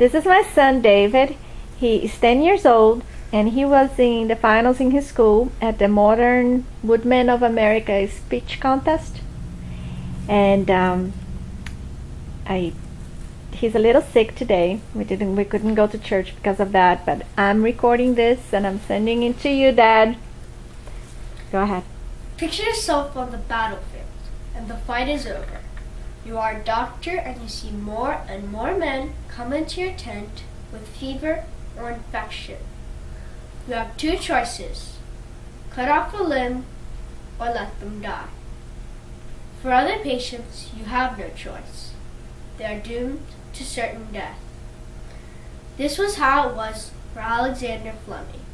This is my son David. He is 10 years old and he was in the finals in his school at the Modern Woodmen of America speech contest. And he's a little sick today. We couldn't go to church because of that, but I'm recording this and I'm sending it to you, Dad. Go ahead. Picture yourself on the battlefield and the fight is over. You are a doctor and you see more and more men come into your tent with fever or infection. You have two choices: cut off a limb or let them die. For other patients, you have no choice. They are doomed to certain death. This was how it was for Alexander Fleming.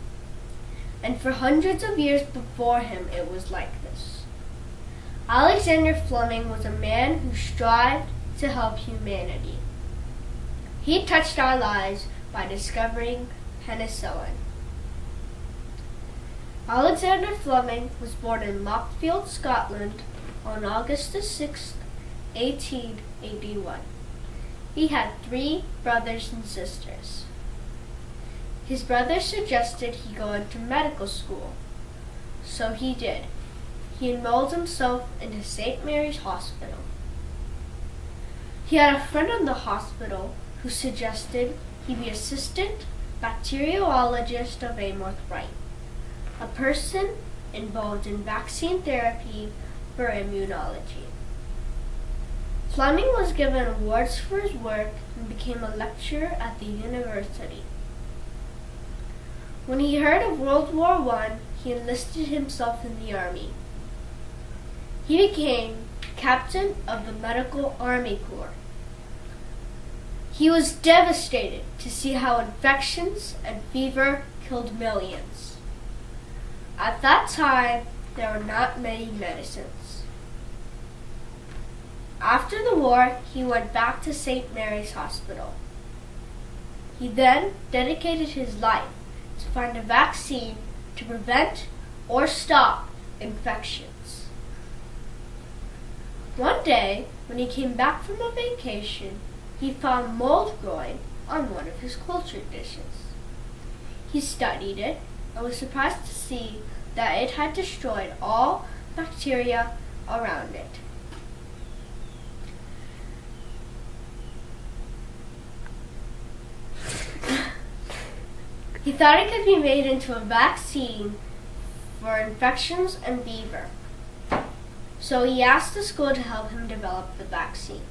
And for hundreds of years before him, it was like this. Alexander Fleming was a man who strived to help humanity. He touched our lives by discovering penicillin. Alexander Fleming was born in Lockfield, Scotland on August 6, 1881. He had 3 brothers and sisters. His brothers suggested he go into medical school, so he did. He enrolled himself into St. Mary's Hospital. He had a friend in the hospital who suggested he be assistant bacteriologist of Amorth Wright, a person involved in vaccine therapy for immunology. Fleming was given awards for his work and became a lecturer at the university. When he heard of World War I, he enlisted himself in the army. He became captain of the Medical Army Corps. He was devastated to see how infections and fever killed millions. At that time, there were not many medicines. After the war, he went back to St. Mary's Hospital. He then dedicated his life to find a vaccine to prevent or stop infections. One day, when he came back from a vacation, he found mold growing on one of his culture dishes. He studied it and was surprised to see that it had destroyed all bacteria around it. He thought it could be made into a vaccine for infections and fever. So he asked the school to help him develop the vaccine.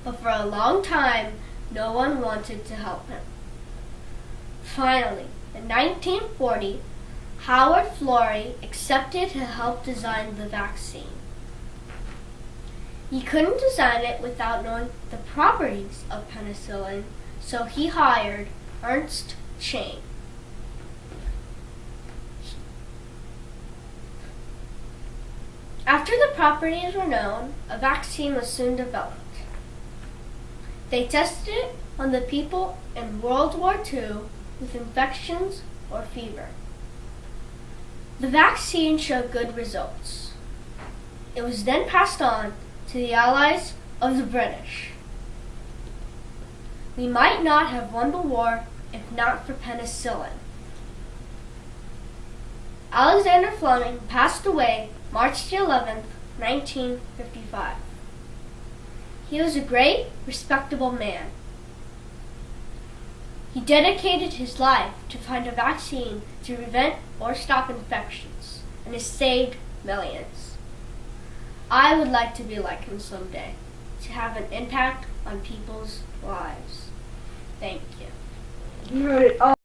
But for a long time, no one wanted to help him. Finally, in 1940, Howard Florey accepted to help design the vaccine. He couldn't design it without knowing the properties of penicillin, so he hired Ernst Chain. After the properties were known, a vaccine was soon developed. They tested it on the people in World War II with infections or fever. The vaccine showed good results. It was then passed on to the allies of the British. We might not have won the war if not for penicillin. Alexander Fleming passed away March 11, 1955. He was a great, respectable man. He dedicated his life to find a vaccine to prevent or stop infections, and has saved millions. I would like to be like him someday, to have an impact on people's lives. Thank you. Right.